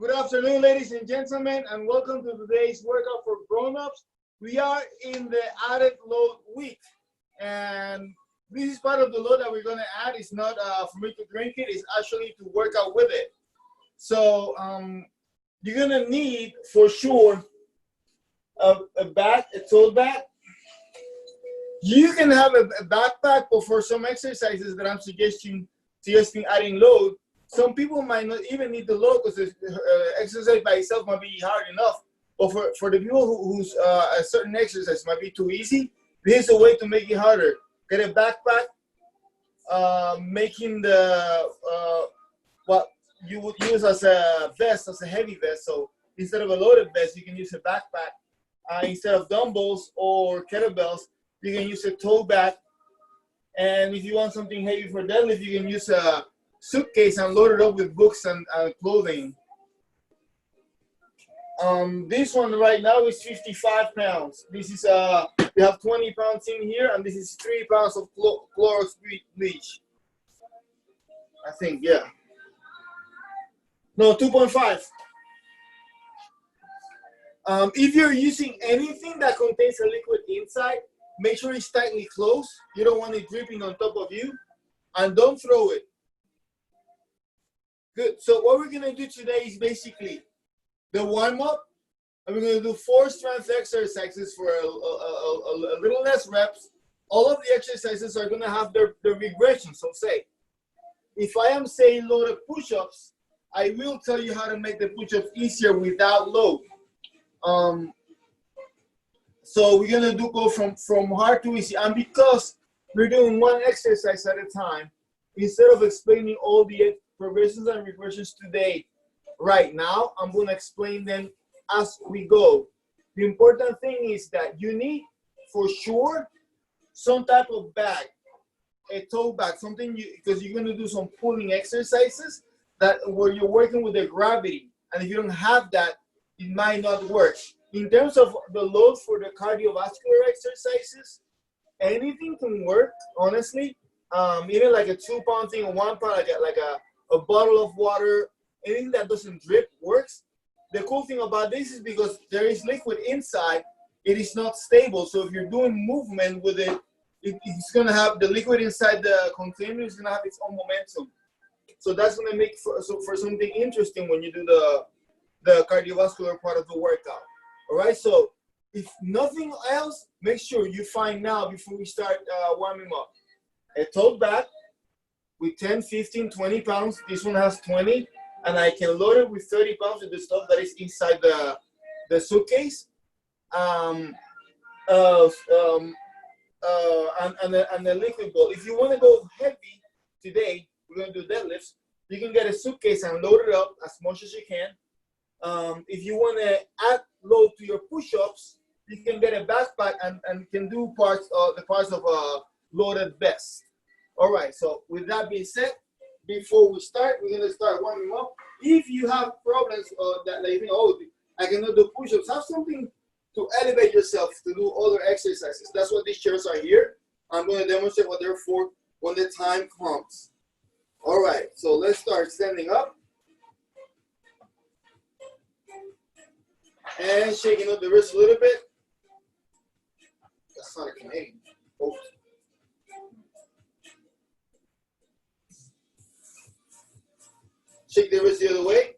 Good afternoon, ladies and gentlemen, and welcome to today's workout for grown-ups. We are in the added load week, and this is part of the load that we're going to add. It's not for me to drink it, it's actually to work out with it. So you're going to need, for sure, a bag, a tote bag. You can have a backpack, but for some exercises that I'm suggesting adding load, some people might not even need the load because exercise by itself might be hard enough. But for the people who's a certain exercise might be too easy, this is a way to make it harder. Get a backpack, making the what you would use as a vest, as a heavy vest. So instead of a loaded vest, you can use a backpack. Instead of dumbbells or kettlebells, you can use a tote bag. And if you want something heavy for deadlift, you can use a suitcase and load it up with books and clothing. This one right now is 55 pounds. This is we have 20 pounds in here, and this is 3 pounds of Clorox bleach. I think, yeah. No, 2.5. If you're using anything that contains a liquid inside, make sure it's tightly closed. You don't want it dripping on top of you, and don't throw it. Good. So what we're gonna do today is basically the warm-up, and we're gonna do 4 strength exercises for a little less reps. All of the exercises are gonna have their regression. So say, if I am saying loaded push-ups, I will tell you how to make the push-ups easier without load. So we're gonna go from hard to easy, and because we're doing one exercise at a time, instead of explaining all the progressions and regressions today, right now, I'm gonna explain them as we go. The important thing is that you need, for sure, some type of bag, a tote bag, something because you're gonna do some pulling exercises where you're working with the gravity, and if you don't have that, it might not work. In terms of the load for the cardiovascular exercises, anything can work, honestly. Even like a 2-pound thing or 1 pound, like a bottle of water, anything that doesn't drip works. The cool thing about this is because there is liquid inside, it is not stable. So if you're doing movement with it, it's gonna have the liquid inside the container is gonna have its own momentum. So that's gonna make for something interesting when you do the cardiovascular part of the workout. All right, so if nothing else, make sure you find now before we start warming up, a tote bag with 10, 15, 20 pounds. This one has 20, and I can load it with 30 pounds of the stuff that is inside the suitcase. And the liquid ball. If you want to go heavy today, we're going to do deadlifts. You can get a suitcase and load it up as much as you can. If you want to add load to your push-ups, you can get a backpack and can do the parts of a loaded vest. All right, so with that being said, before we start, we're going to start warming up. If you have problems that like, oh, I cannot do push-ups, have something to elevate yourself to do other exercises. That's what these chairs are here. I'm going to demonstrate what they're for when the time comes. All right, so let's start standing up. And shaking up the wrist a little bit. That's not a Canadian. Oh. Shake the wrist the other way.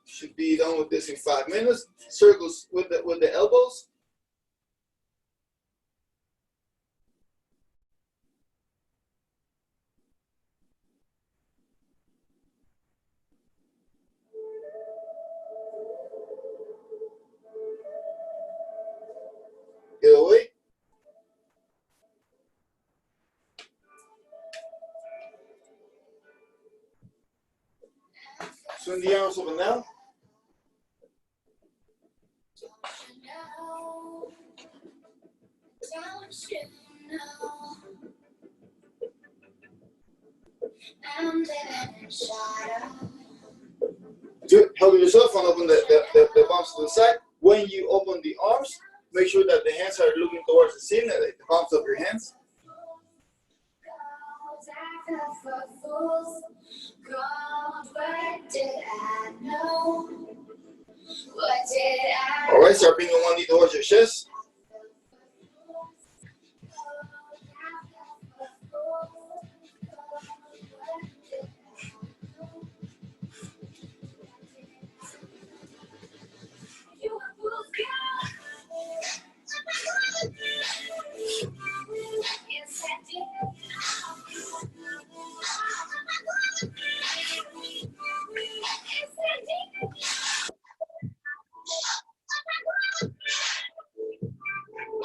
Should be done with this in 5 minutes. Circles with the elbows. Get away. Swing the arms up and down. Good. Help yourself and open the palms to the side. When you open the arms, make sure that the hands are looking towards the ceiling, like the palms of your hands. All right, start bringing one knee towards your chest.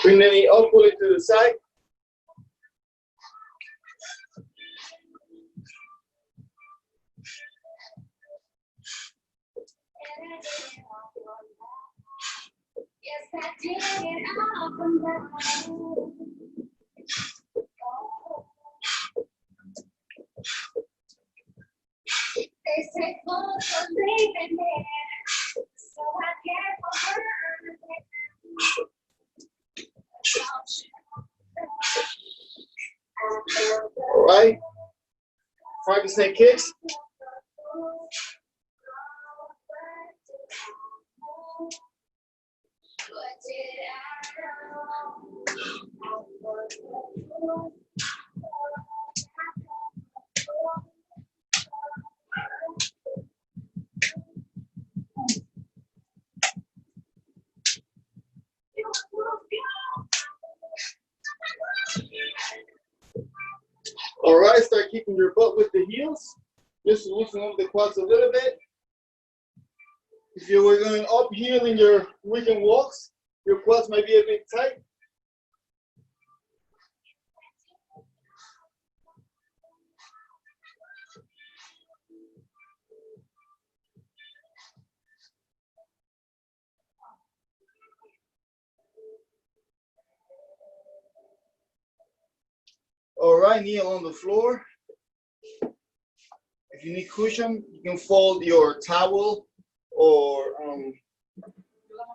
Bring the knee up, pull it to the side. All right. Frankenstein kicks. All right, start kicking your butt with the heels. Just loosen up the quads a little bit. If you were going up heel in your weekend walks, your quads might be a bit tight. All right, kneel on the floor. If you need cushion, you can fold your towel or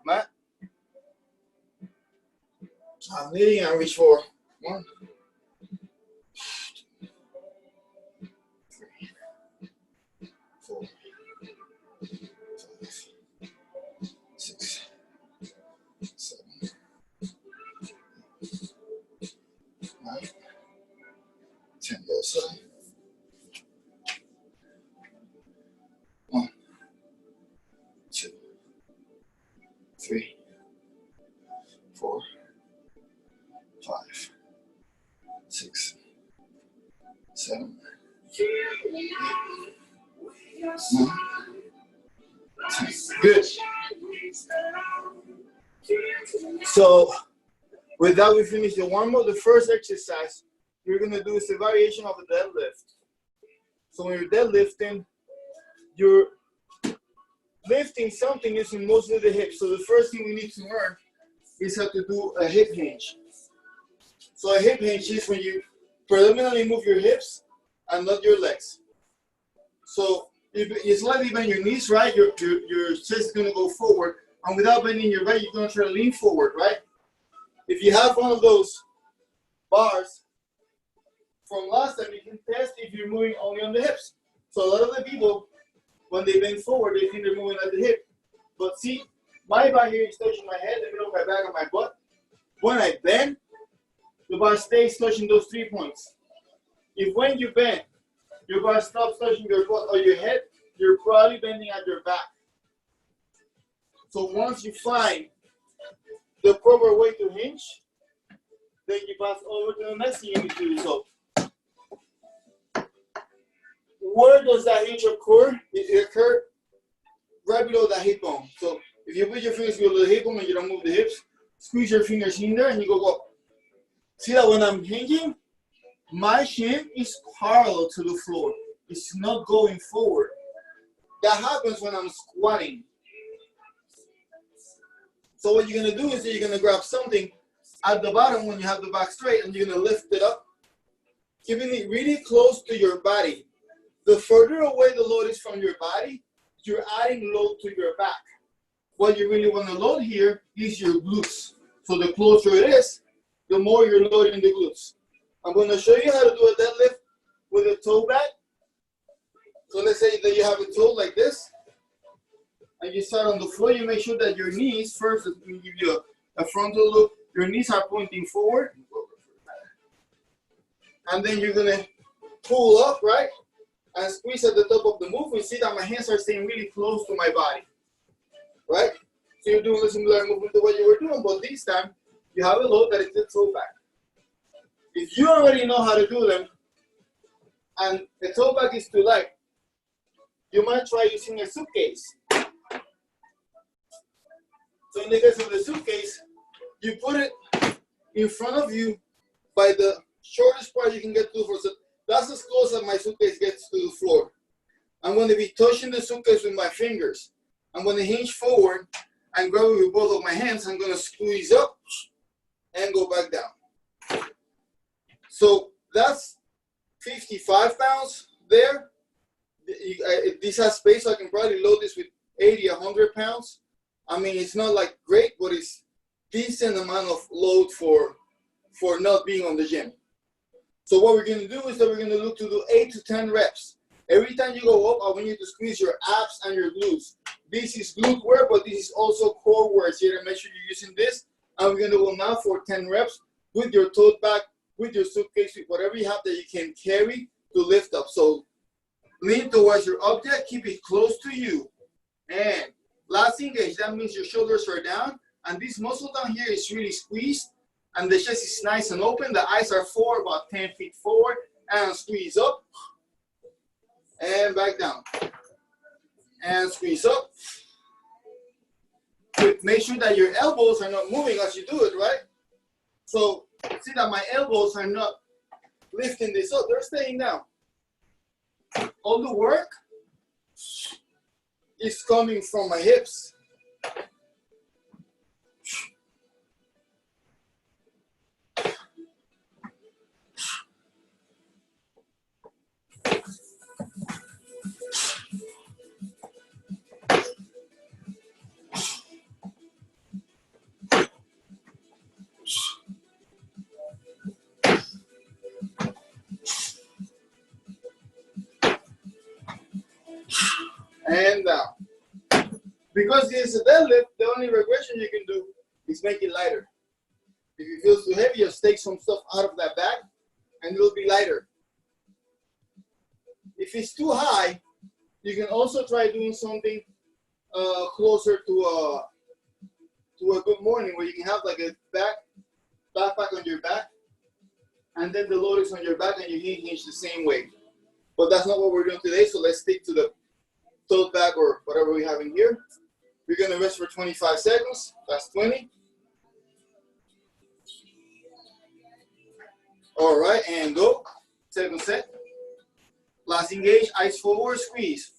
mat. I'm kneeling and reach for 1, 3, 4, 5, 6, 7, 9, 10. The other side. 1, 2, 3, 4, 5, 6, 7, 8, 9, 10. Good. So with that, we finish the warm-up. The first exercise you're going to do is a variation of a deadlift. So when you're deadlifting, you're lifting something using mostly the hips. So the first thing we need to learn is how to do a hip hinge. So a hip hinge is when you preliminarily move your hips and not your legs. So if you slightly bend your knees, right, your chest is going to go forward. And without bending your right, you're going to try to lean forward, right? If you have one of those bars from last time, you can test if you're moving only on the hips. So a lot of the people, when they bend forward, they think they're moving at the hip. But see, my bar here is touching my head, the middle of my back, and my butt. When I bend, the bar stays touching those 3 points. If when you bend, your bar stops touching your butt or your head, you're probably bending at your back. So once you find the proper way to hinge, then you pass over to the next thing you need to do. So where does that hinge occur? It occurs right below that hip bone. So if you put your fingers below the hip bone and you don't move the hips, squeeze your fingers in there and you go up. See that when I'm hinging, my shin is parallel to the floor. It's not going forward. That happens when I'm squatting. So what you're going to do is you're going to grab something at the bottom when you have the back straight and you're going to lift it up, keeping it really close to your body. The further away the load is from your body, you're adding load to your back. What you really want to load here is your glutes. So the closer it is, the more you're loading the glutes. I'm going to show you how to do a deadlift with a toe bag. So let's say that you have a toe like this, and you start on the floor. You make sure that your knees, first, let me give you a frontal look. Your knees are pointing forward. And then you're gonna pull up, right? And squeeze at the top of the move. You see that my hands are staying really close to my body, right? So you're doing a similar movement to what you were doing, but this time you have a load that is the toe back. If you already know how to do them, and the toe back is too light, you might try using a suitcase. So in the case of the suitcase, you put it in front of you by the shortest part you can get to the floor. So that's as close as my suitcase gets to the floor. I'm going to be touching the suitcase with my fingers. I'm going to hinge forward and grab it with both of my hands. I'm going to squeeze up and go back down. So that's 55 pounds there. This has space, so I can probably load this with 80, 100 pounds. I mean, it's not like great, but it's decent amount of load for not being on the gym. So what we're going to do is that we're going to look to do 8 to 10 reps. Every time you go up, I want you to squeeze your abs and your glutes. This is glute work, but this is also core work. So you gotta make sure you're using this. And we're going to go now for 10 reps with your tote bag, with your suitcase, with whatever you have that you can carry to lift up. So lean towards your object, keep it close to you. And last engage, that means your shoulders are down. And this muscle down here is really squeezed. And the chest is nice and open. The eyes are forward, about 10 feet forward. And squeeze up. And back down. And squeeze up. Good. Make sure that your elbows are not moving as you do it, right? So see that my elbows are not lifting this up. They're staying down. All the work is coming from my hips. And down. Because this is a deadlift, the only regression you can do is make it lighter. If it feels too heavy, just take some stuff out of that bag and it'll be lighter. If it's too high, you can also try doing something closer to a good morning, where you can have like a backpack on your back, and then the load is on your back and you hinge the same way. But that's not what we're doing today, so let's stick to the tote bag or whatever we have in here. We're gonna rest for 25 seconds. That's 20. All right, and go. Second set. Last engage, eyes forward, squeeze.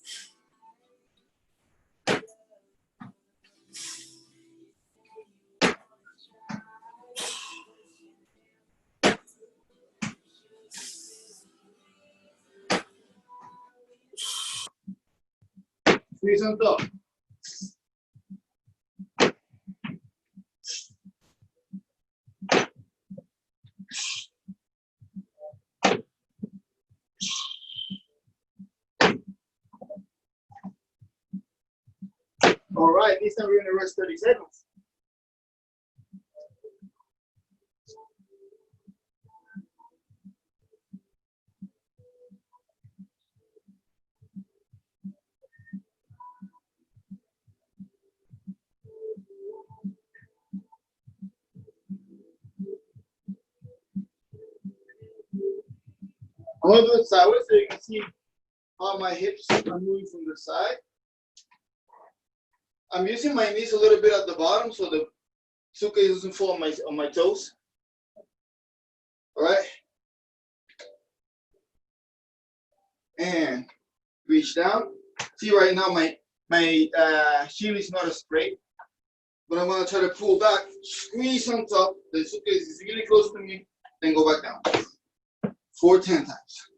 Squeeze on top. All right, this time we're going to rest 30 seconds. I'm going to do it sideways so you can see how my hips are moving from the side. I'm using my knees a little bit at the bottom so the suitcase doesn't fall on my toes. All right. And reach down. See, right now my shin is not as straight, but I'm gonna try to pull back, squeeze on top. The suitcase is really close to me, then go back down. 4 10 times.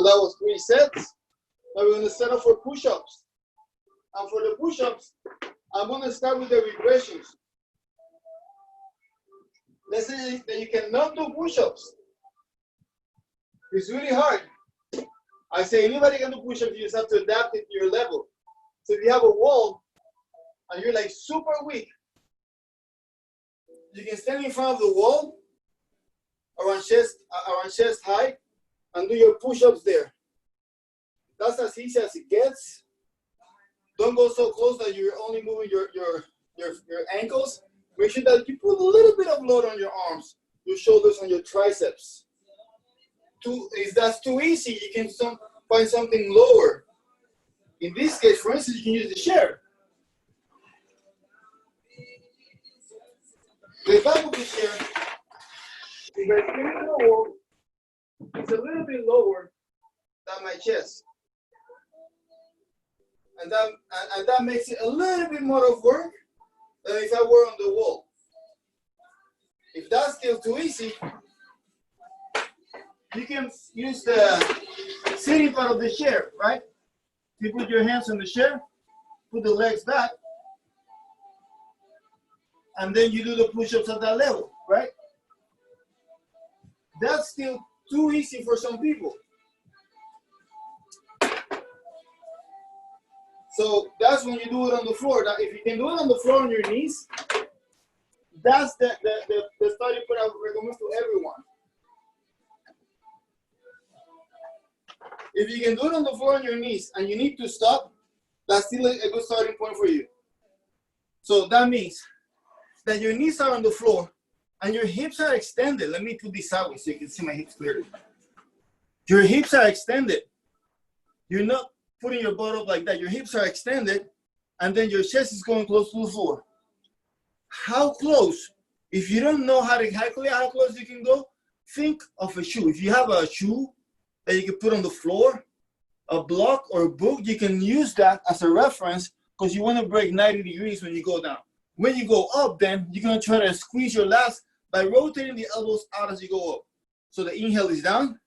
that was 3 sets. Now we're gonna set up for push-ups. And for the push-ups, I'm gonna start with the regressions. Let's say that you cannot do push-ups. It's really hard. I say anybody can do push-ups, you just have to adapt it to your level. So if you have a wall and you're like super weak, you can stand in front of the wall around chest height and do your push-ups there. That's as easy as it gets. Don't go so close that you're only moving your ankles. Make sure that you put a little bit of load on your arms, your shoulders, and your triceps. If that's too easy, you can find something lower. In this case, for instance, you can use the chair. The back of the chair, if I spin it to the wall, it's a little bit lower than my chest. And that makes it a little bit more of work than if I were on the wall. If that's still too easy, you can use the sitting part of the chair, right? You put your hands on the chair, put the legs back, and then you do the push-ups at that level, right? That's still too easy for some people. So that's when you do it on the floor. Now, if you can do it on the floor on your knees, that's the starting point I would recommend to everyone. If you can do it on the floor on your knees and you need to stop, that's still a good starting point for you. So that means that your knees are on the floor and your hips are extended. Let me put this sideways so you can see my hips clearly. Your hips are extended. You're not putting your butt up like that. Your hips are extended and then your chest is going close to the floor. How close? If you don't know how to calculate how close you can go, think of a shoe. If you have a shoe that you can put on the floor, a block or a book, you can use that as a reference because you want to break 90 degrees when you go down. When you go up, then you're going to try to squeeze your lats by rotating the elbows out as you go up. So the inhale is down,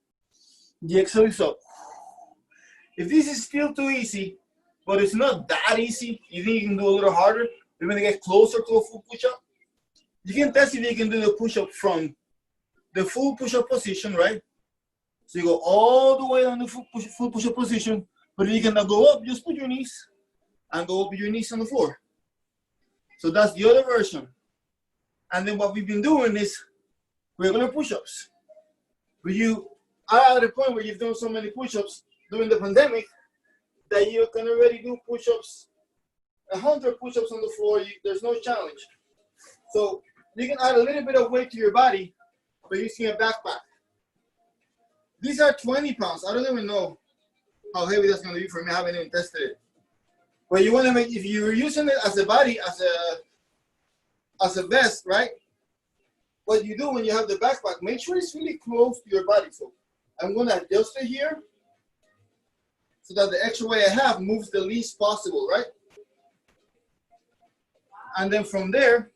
the exhale is up. If this is still too easy, but it's not that easy, you think you can do a little harder, you're going to get closer to a full push-up, you can test if you can do the push-up from the full push-up position, right? So you go all the way on the full push-up position, but if you cannot go up, just put your knees and go up with your knees on the floor. So that's the other version. And then what we've been doing is regular push-ups. But you are at a point where you've done so many push-ups during the pandemic that you can already do push-ups, 100 push-ups on the floor. There's no challenge. So you can add a little bit of weight to your body by using a backpack. These are 20 pounds. I don't even know how heavy that's going to be for me. I haven't even tested it. But you want to make, if you're using it as a body, as a vest, right? What you do when you have the backpack, make sure it's really close to your body. So I'm going to adjust it here so that the extra weight I have moves the least possible, right? And then from there,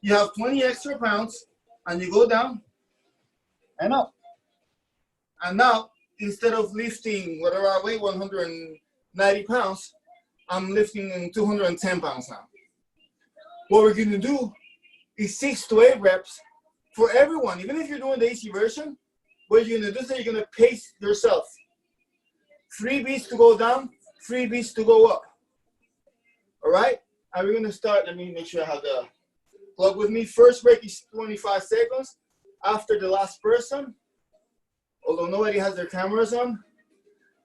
you have 20 extra pounds and you go down and up. And now, instead of lifting whatever I weigh, 190 pounds, I'm lifting 210 pounds now. What we're going to do is 6 to 8 reps for everyone. Even if you're doing the easy version, what you're going to do is that you're going to pace yourself. 3 beats to go down, 3 beats to go up. All right? And we're going to start. Let me make sure I have the clock with me. First break is 25 seconds after the last person, although nobody has their cameras on.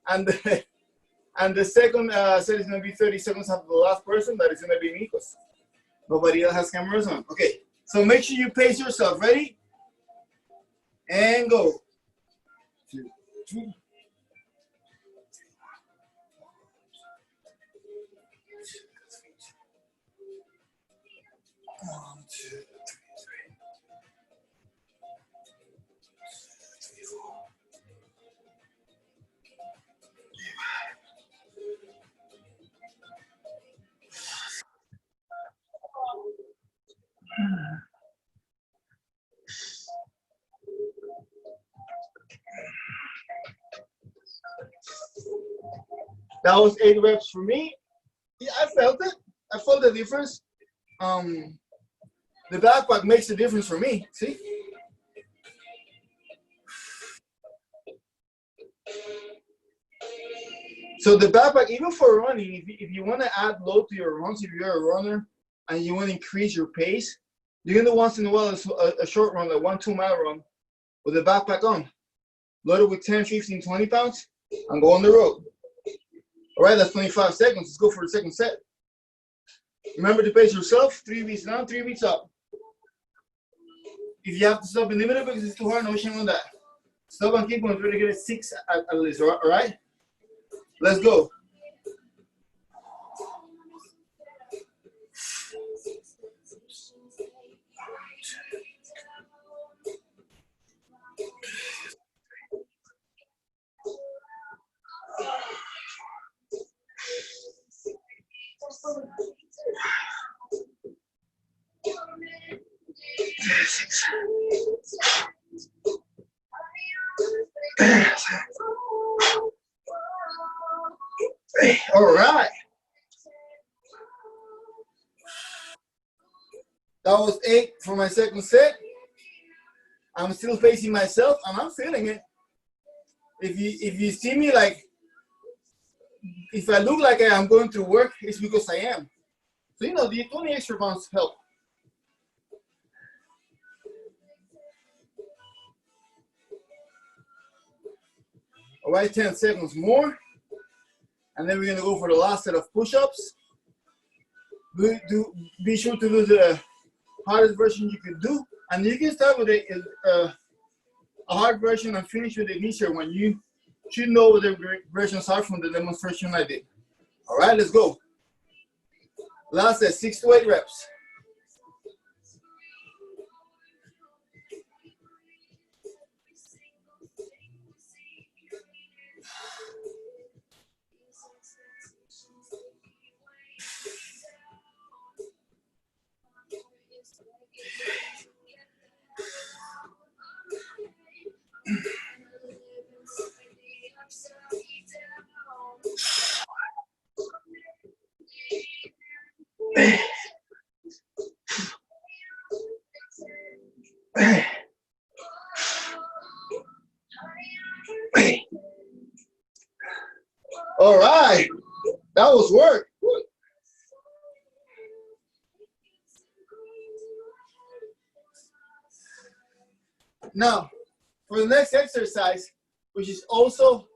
And the second set is going to be 30 seconds after the last person. That is going to be me because nobody else has cameras on. Okay, so make sure you pace yourself. Ready? And go. 2, 3. 1, 2, 3, 4. That was 8 reps for me. Yeah, I felt it. I felt the difference. The backpack makes a difference for me. See? So the backpack, even for running, if you want to add load to your runs, if you're a runner and you want to increase your pace, you're going to once in a while a short run, like 1-2 mile run with the backpack on. Load it with 10, 15, 20 pounds and go on the road. All right, that's 25 seconds. Let's go for the second set. Remember to pace yourself, 3 beats down, 3 beats up. If you have to stop in the middle because it's too hard, no shame on that. Stop and keep going, try to get a 6 at least, all right? Let's go. All right. That was 8 for my second set. I'm still pacing myself and I'm feeling it. If you see me like, if I look like I'm going through work, it's because I am. So, you know, the 20 extra pounds help. All right, 10 seconds more. And then we're gonna go for the last set of push-ups. Be sure to do the hardest version you can do. And you can start with a hard version and finish with an easier one. You should know what the versions are from the demonstration I did. All right, let's go. Last set, 6 to 8 reps. All right, that was work. Now, for the next exercise, which is also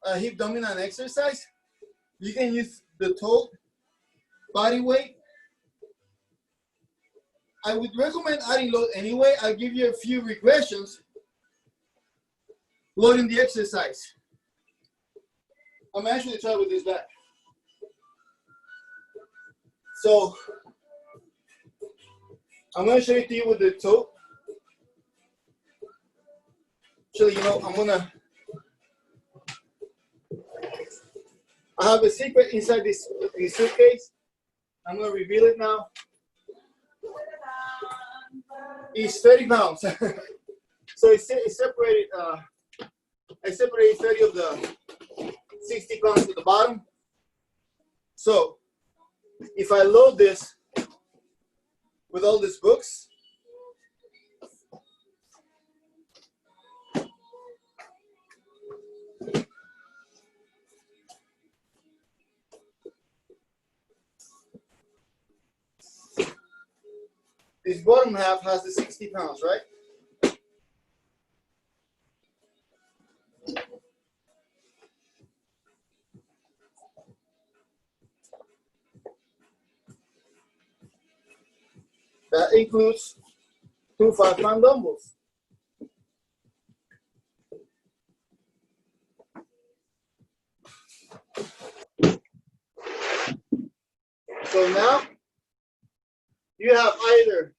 a hip dominant exercise, you can use the tote body weight. I would recommend adding load anyway. I'll give you a few regressions loading the exercise. I'm actually trying with this back. So I'm going to show it to you with the tote. Actually, you know, I have a secret inside this suitcase. I'm going to reveal it now. It's 30 pounds. So it's separated. I separated 30 of the 60 pounds at the bottom. So if I load this with all these books, this bottom half has the 60 pounds, right? That includes 2 5-pound dumbbells. So now you have either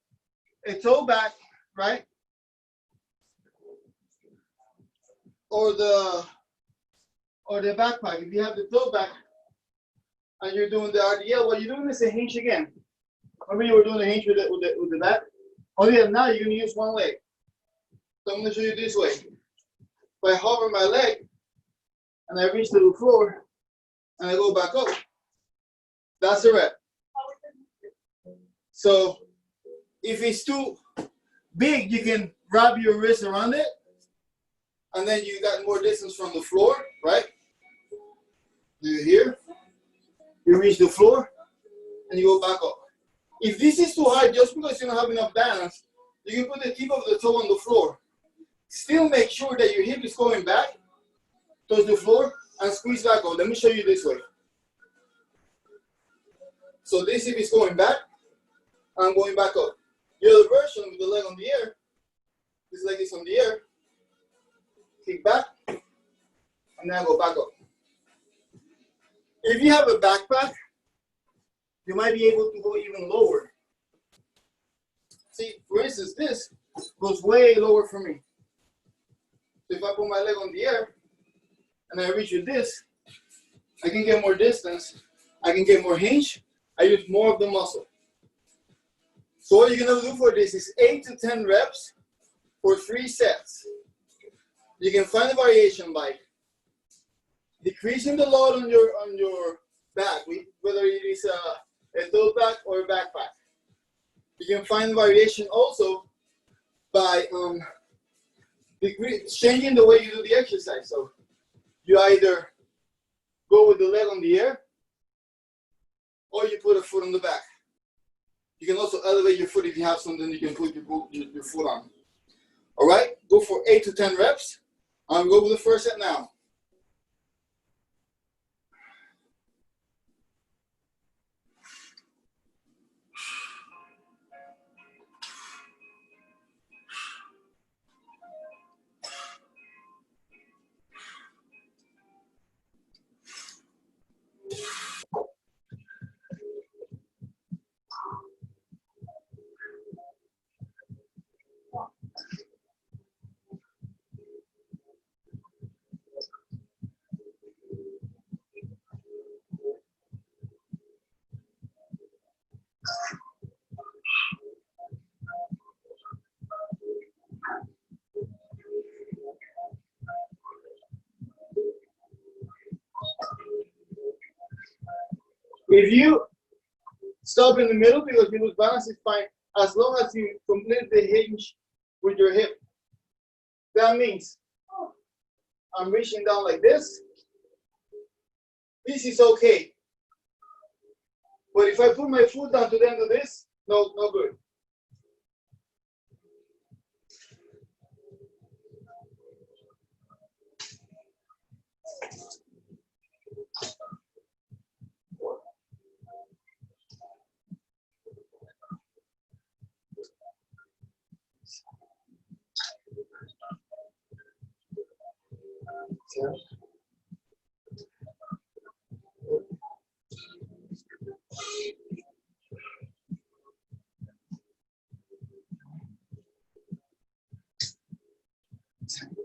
a toe back, right? Or the backpack. If you have the toe back and you're doing the RDL, what you're doing is a hinge again. Remember you were doing the hinge with the back? Only that now you're going to use one leg. So I'm going to show you this way. If I hover my leg and I reach to the floor, and I go back up. That's a rep. So if it's too big, you can wrap your wrist around it, and then you got more distance from the floor, right? Do it here. You reach the floor, and you go back up. If this is too high, just because you don't have enough balance, you can put the tip of the toe on the floor. Still make sure that your hip is going back towards the floor and squeeze back up. Let me show you this way. So this hip is going back, and I'm going back up. The other version with the leg on the air, this leg is on the air, kick back, and then go back up. If you have a backpack, you might be able to go even lower. See, for instance, this goes way lower for me. So if I put my leg on the air and I reach with this, I can get more distance, I can get more hinge, I use more of the muscle. So what you're gonna do for this is 8 to 10 reps for 3 sets. You can find a variation by decreasing the load on your back, whether it is a tote bag or a backpack. You can find variation also by changing the way you do the exercise. So you either go with the leg on the air, or you put a foot on the back. You can also elevate your foot if you have something you can put your foot on. All right, go for 8 to 10 reps. I'm going to go with the first set now. If you stop in the middle because you lose balance, it's fine. As long as you complete the hinge with your hip. That means I'm reaching down like this. This is okay. But if I put my foot down to the end of this, no good.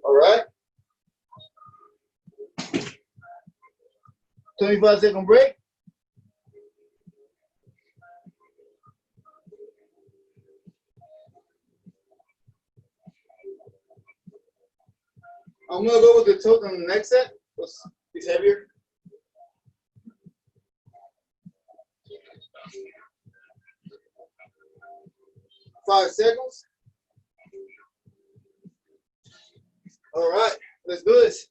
All right. 25-second break. I'm gonna go with the tote on the next set because it's heavier. Five seconds. All right, let's do this.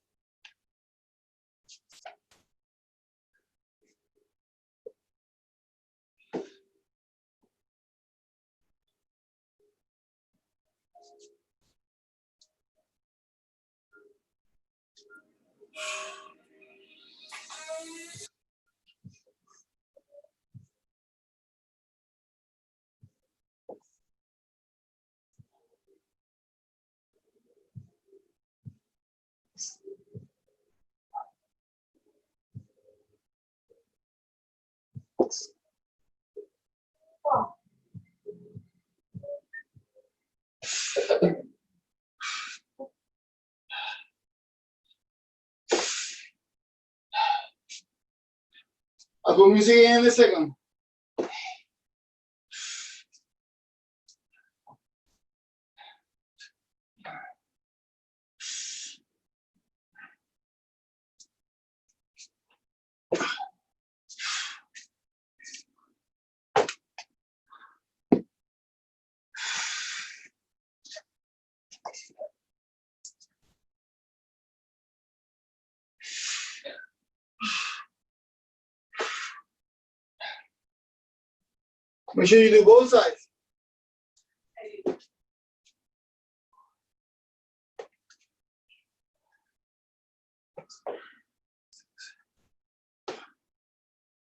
I'll put music in a second. Make sure you do both sides.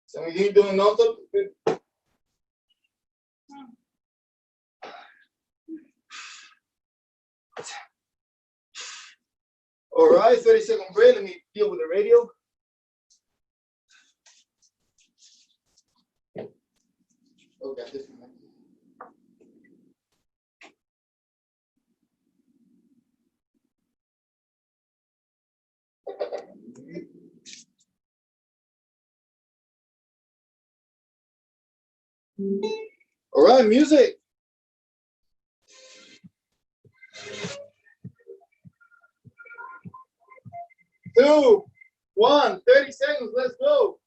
So we keep doing non-stop. All right, 30-second break. Let me deal with the radio. Okay, this one. All right, music. 2, 1, 30 seconds. Let's go.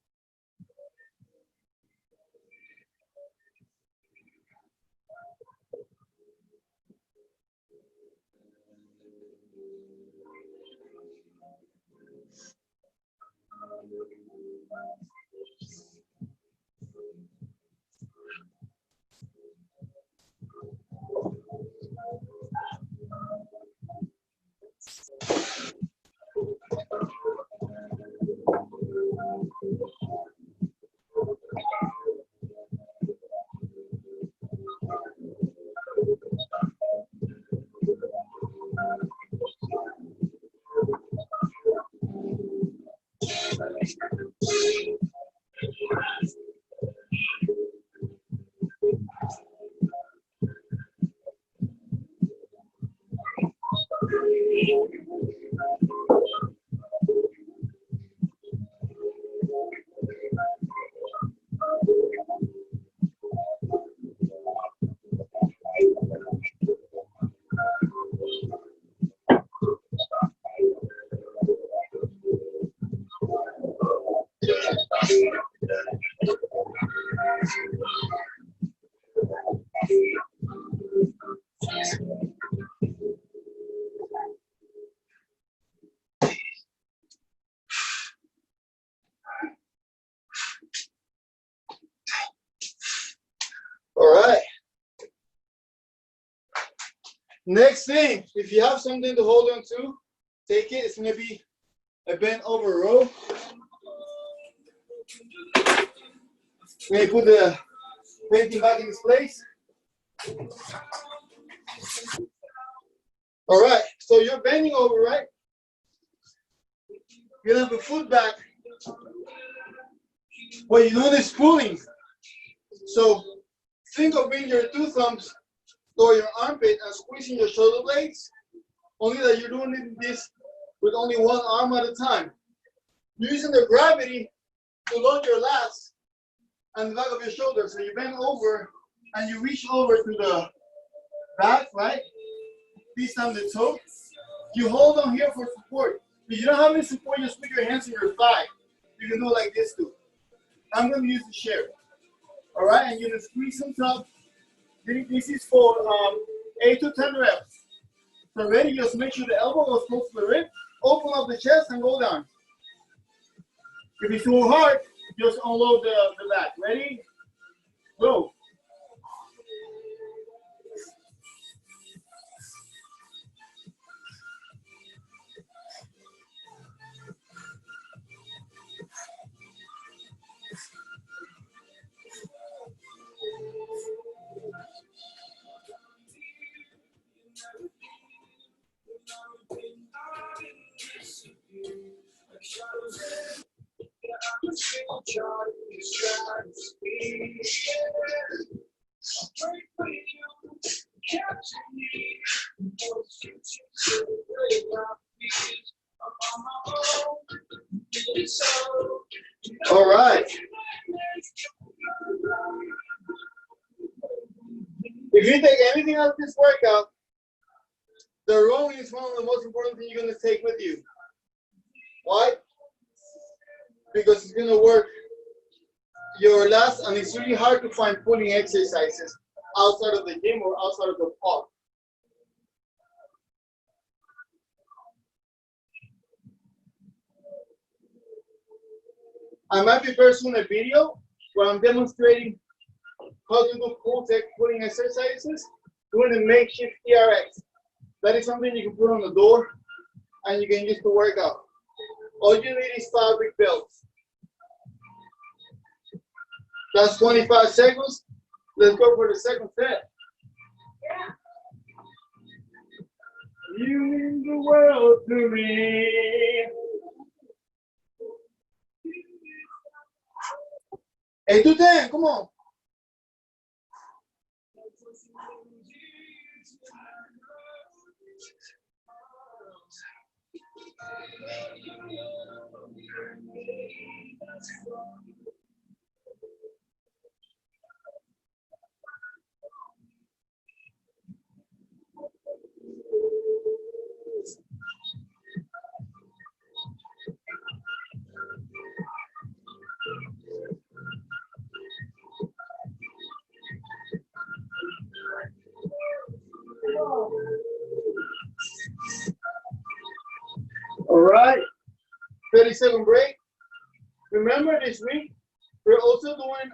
All right. Next thing, if you have something to hold on to, take it. It's going to be a bent over row. Let me put the painting back in its place. All right, so you're bending over, right? You have the foot back. What you're doing is pulling. So think of bringing your two thumbs toward your armpit and squeezing your shoulder blades. Only that you're doing this with only one arm at a time. You're using the gravity to load your lats and the back of your shoulder. So you bend over and you reach over to the back, right? This time the toe. You hold on here for support. If you don't have any support, just put your hands on your thigh. You can do it like this too. I'm going to use the chair. All right, and you're going to squeeze some top. This is for 8 to 10 reps. So ready, just make sure the elbow goes close to the rib. Open up the chest and go down. If it's too hard, just unload the back. Ready? Go. All right. If you take anything out of this workout, the rowing is one of the most important things you're going to take with you. Why? Because it's going to work your last, and it's really hard to find pulling exercises outside of the gym or outside of the park. I might be very soon a video where I'm demonstrating how to do cool tech pulling exercises, doing a makeshift TRX. That is something you can put on the door and you can use to work out. All you need is fabric belts. That's 25 seconds. Let's go for the second set. Yeah. You mean the world to me. 8 to 10, come on. All right, 30-second break. Remember this week, we're also doing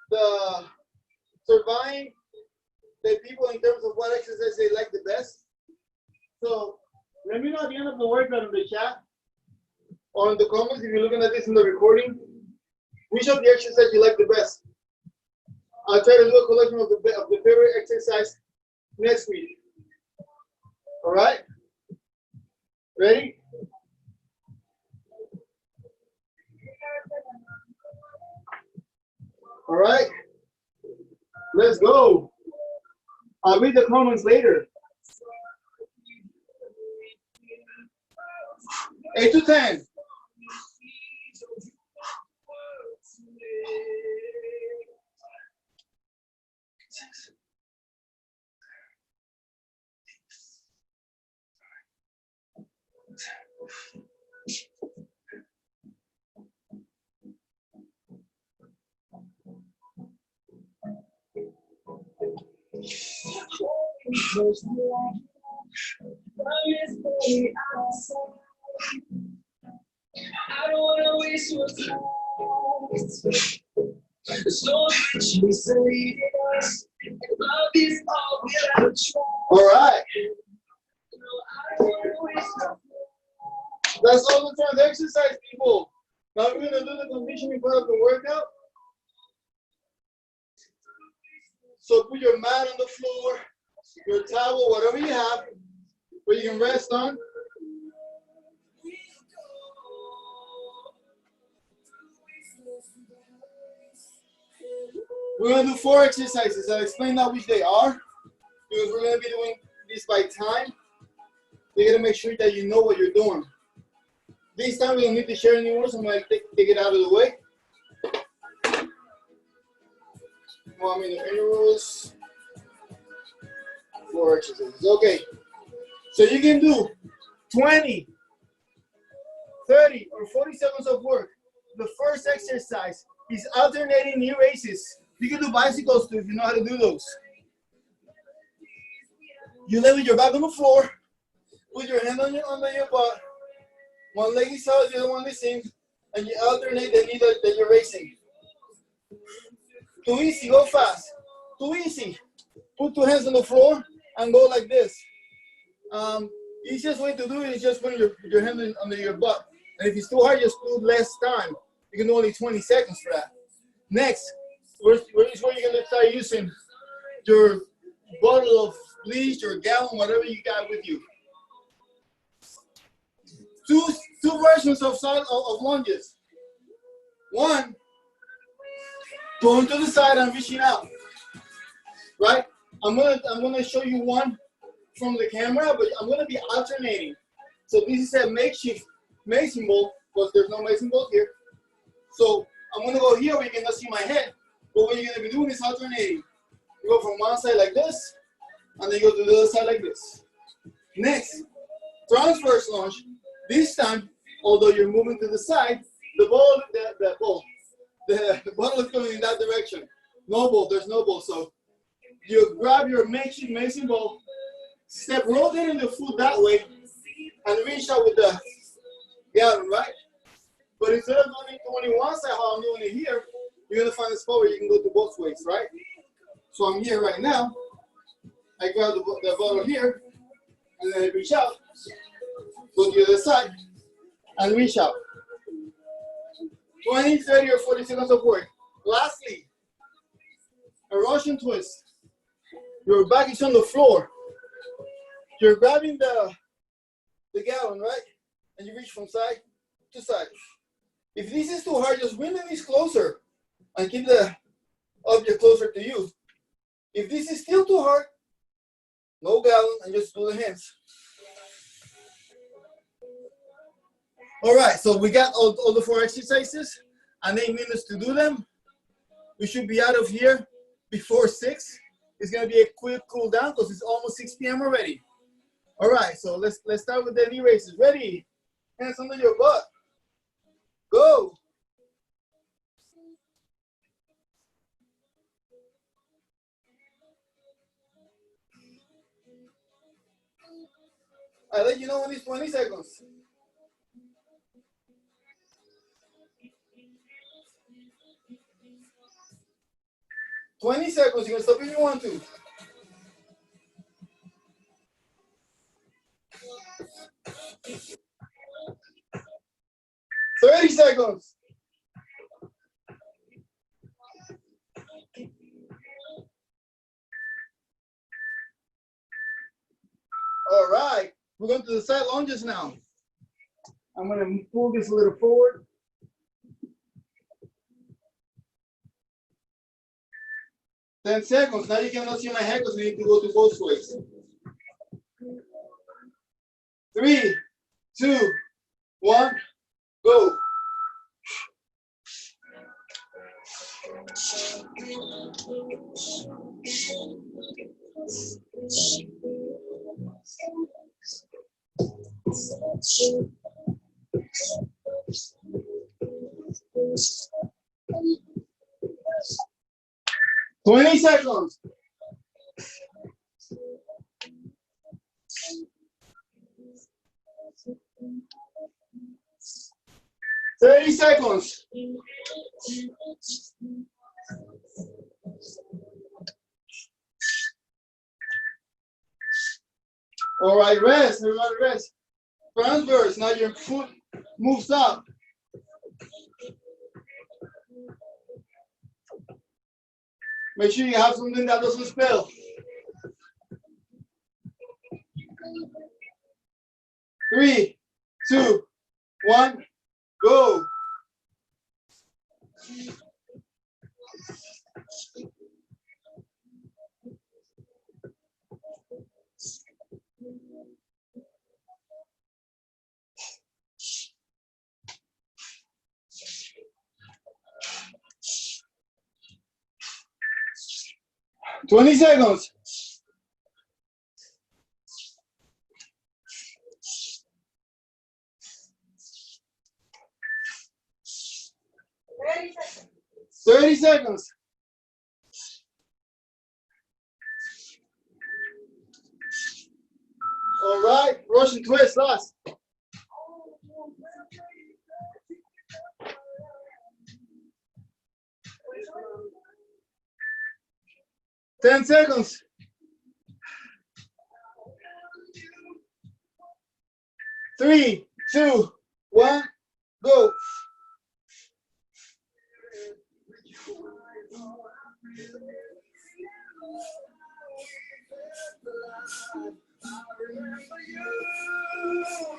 the surveying the people in terms of what exercise they like the best. So let me know at the end of the workout in the chat or in the comments if you're looking at this in the recording, which of the exercise you like the best. I'll try to do a collection of the favorite exercise next week. All right? Ready? All right, let's go. I'll read the comments later. 8 to 10. I don't wanna waste your time. So much misleading us. Love is all we'll ever try. All right. No, I don't wanna waste your time. That's all the time. The exercise, people. Now we're gonna do the conditioning part of the workout. So put your mat on the floor, your towel, whatever you have, where you can rest on. We're gonna do 4 exercises. I'll explain now which they are, because we're gonna be doing this by time. You gotta make sure that you know what you're doing. This time we don't need to share anymore, so I'm gonna take it out of the way. Mom in the intervals. 4 exercises. Okay. So you can do 20, 30, or 40 seconds of work. The first exercise is alternating knee raises. You can do bicycles too if you know how to do those. You lay with your back on the floor, put your hand under your butt. One leg is out, the other one is in, and you alternate the knee that you're raising. Too easy, go fast. Too easy. Put 2 hands on the floor and go like this. Easiest way to do it is just put your hand under your butt. And if it's too hard, just do less time. You can do only 20 seconds for that. Next, where you're gonna start using your bottle of bleach or gallon, whatever you got with you. Two versions of lunges. One, going to the side and reaching out. Right? I'm gonna show you one from the camera, but I'm gonna be alternating. So this is a makeshift mason ball, because there's no mason ball here. So I'm gonna go here where you cannot see my head. But what you're gonna be doing is alternating. You go from one side like this, and then you go to the other side like this. Next, transverse lunge. This time, although you're moving to the side, the ball is going in that direction. No ball, there's no ball. So you grab your makeshift mason ball, step rotating the foot that way, and reach out with the gallon, right? But instead of doing it on one side, how I'm doing it here, you're gonna find a spot where you can go to both ways, right? So I'm here right now. I grab the bottle here, and then I reach out, go to the other side, and reach out. 20, 30, or 40 seconds of work. Lastly, a Russian twist. Your back is on the floor. You're grabbing the gallon, right? And you reach from side to side. If this is too hard, just bring the knees closer and keep the object closer to you. If this is still too hard, no gallon and just do the hands. All right, so we got all the 4 exercises and 8 minutes to do them. We should be out of here before 6. It's gonna be a quick cool down because it's almost 6 p.m. already. All right, so let's start with the knee raises. Ready? Hands under your butt. Go. I'll let you know when it's 20 seconds. 20 seconds. You can stop if you want to. Thirty seconds. All right. We're going to the side lunges now. I'm going to pull this a little forward. 10 seconds. Now you cannot see my head because we need to go to both ways. 3, 2, 1, go. Twenty seconds. 30 seconds. All right, rest. Everybody rest. Transverse. Now your foot moves up. Make sure you have something that doesn't spill. 3, 2, 1, go. Twenty seconds. 30 seconds. All right, Russian twist last. 10 seconds. 3, 2, 1, go.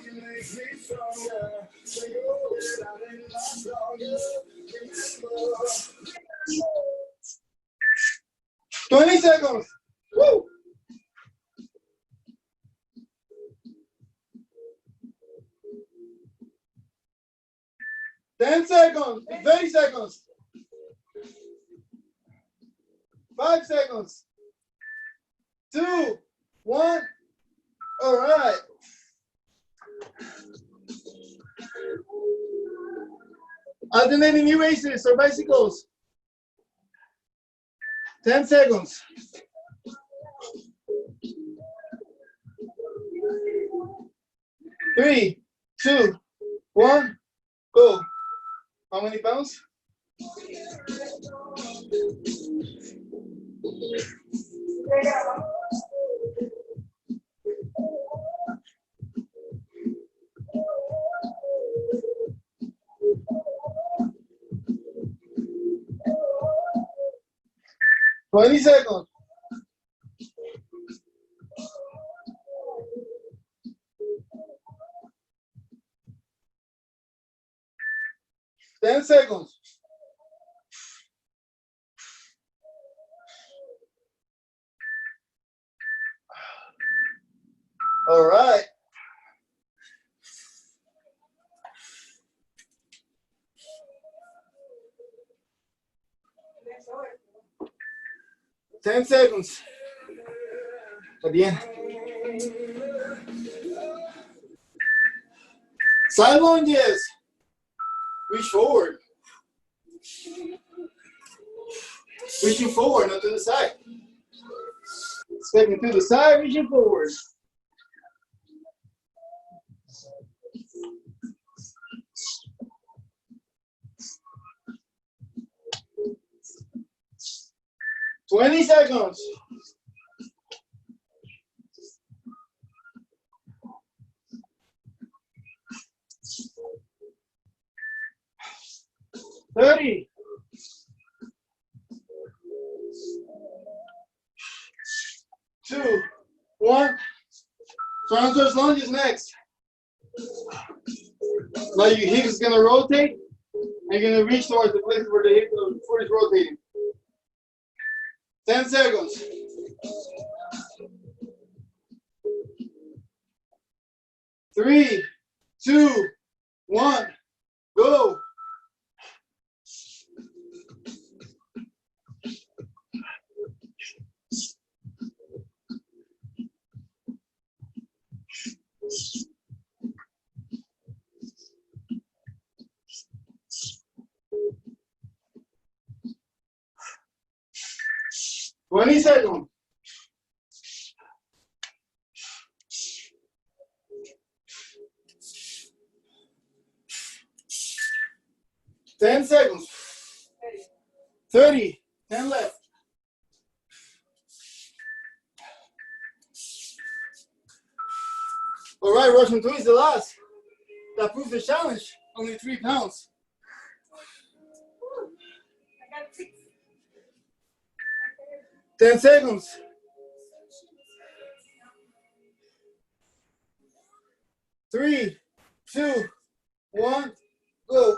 You make me stronger. 20 seconds. Woo. Ten seconds. 30 seconds. 5 seconds. 2, 1. All right. Alternating knee raises or bicycles. 10 seconds. 3, 2, 1, go. How many pounds? 20 seconds. 10 seconds. All right. Ten seconds. At the end. Side lunges. Reach forward. Reaching forward, not to the side. Stepping to the side, reaching forward. Twenty seconds. 30. 2, 1. Transverse lunges next. Now your hip is gonna rotate. And you're gonna reach towards the place where the hip foot is rotating. 10 seconds. 3, 2, 1, go. Twenty seconds. 10 seconds. 30. 10 left. All right, Russian 2 is the last. That proves the challenge. Only 3 pounds. I got 6. 10 seconds. 3, 2, 1, go.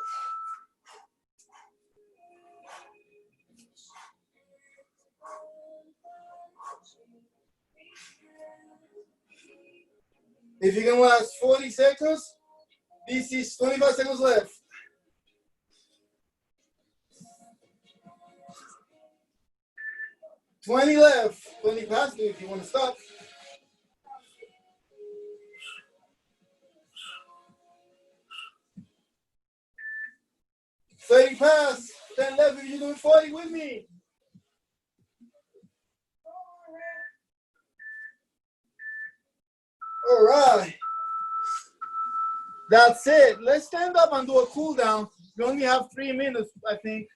If you can last 40 seconds, this is 25 seconds left. 20 left. 20 past you if you want to stop. $30 past. 10 left if you're doing 40 with me. All right. That's it. Let's stand up and do a cool down. We only have 3 minutes, I think.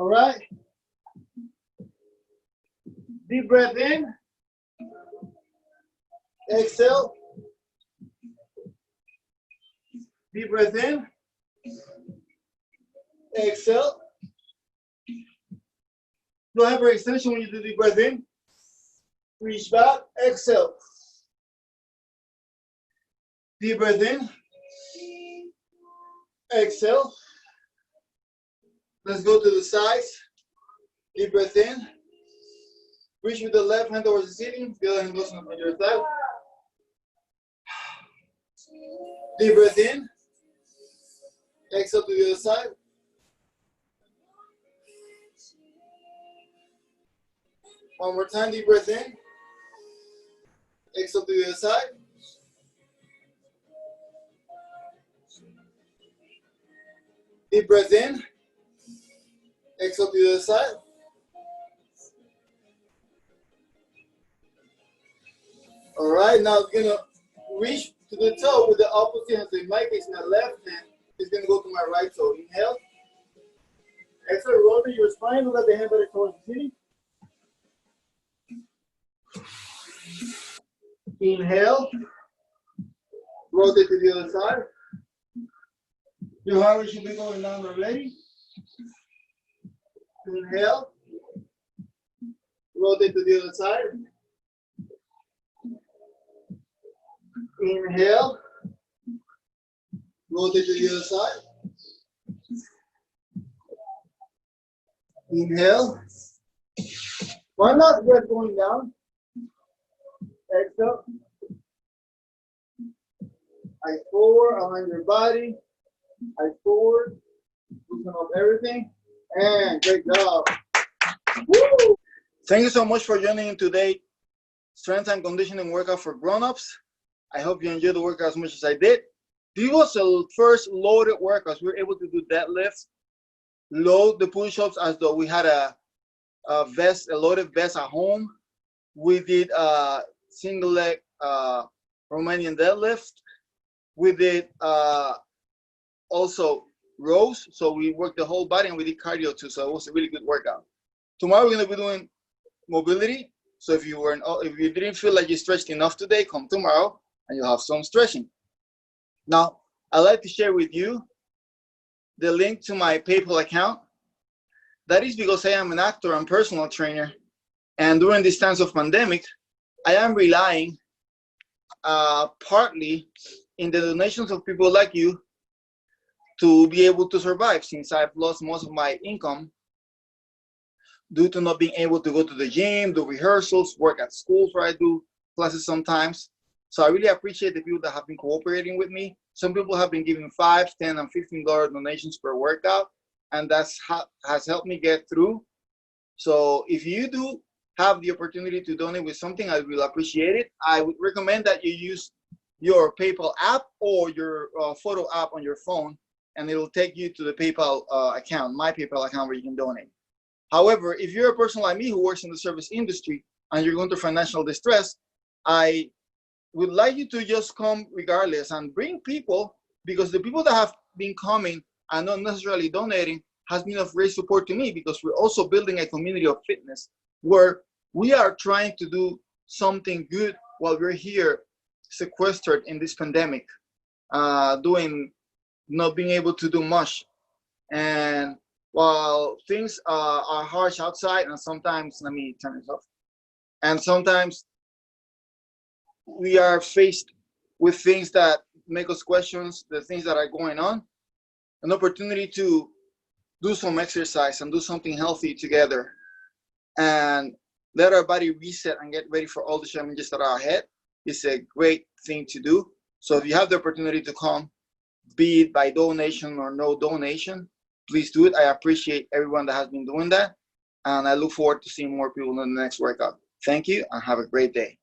All right. Deep breath in. Exhale. Deep breath in. Exhale. Do hyperextension when you do deep breath in. Reach back. Exhale. Deep breath in. Exhale. Let's go to the sides. Deep breath in. Reach with the left hand towards the ceiling. The other hand goes on your thigh. Deep breath in. Exhale to the other side. One more time, deep breath in. Exhale to the other side. Deep breath in. Exhale to the other side. All right, now we're gonna reach to the toe with the opposite hand. So in my case, my left hand is going to go to my right toe. Inhale. Exhale, rotate your spine. Look at the hand better towards the ceiling. Inhale. Rotate to the other side. Your heart rate should be going down already. Inhale. Rotate to the other side. Inhale. Rotate to the other side. Inhale. One last breath going down. Exhale. Eyes forward, align your body. Eyes forward. Loosen up everything. And great job. Woo! Thank you so much for joining in today. Strength and conditioning workout for grown-ups. I hope you enjoyed the workout as much as I did. This was the first loaded workouts. We were able to do deadlifts, load the push-ups as though we had a loaded vest at home. We did a single leg Romanian deadlift. We did also rows, so we worked the whole body, and we did cardio too. So it was a really good workout. Tomorrow we're going to be doing mobility. So if you didn't feel like you stretched enough today, come tomorrow and you'll have some stretching. Now, I'd like to share with you the link to my PayPal account. That is because I am an actor and personal trainer, and during this times of pandemic, I am relying partly in the donations of people like you to be able to survive, since I've lost most of my income due to not being able to go to the gym, do rehearsals, work at schools where I do classes sometimes. So I really appreciate the people that have been cooperating with me. Some people have been giving $5, $10, and $15 donations per workout, and that's has helped me get through. So if you do have the opportunity to donate with something, I will appreciate it. I would recommend that you use your PayPal app or your photo app on your phone, and it'll take you to the PayPal account, my PayPal account, where you can donate. However, if you're a person like me who works in the service industry and you're going through financial distress, I would like you to just come regardless and bring people, because the people that have been coming and not necessarily donating has been of great support to me, because we're also building a community of fitness where we are trying to do something good while we're here sequestered in this pandemic, not being able to do much. And while things are harsh outside, and sometimes, let me turn this off, and sometimes we are faced with things that make us question the things that are going on, an opportunity to do some exercise and do something healthy together and let our body reset and get ready for all the challenges that are ahead is a great thing to do. So if you have the opportunity to come, be it by donation or no donation, please do it. I appreciate everyone that has been doing that, and I look forward to seeing more people in the next workout. Thank you, and have a great day.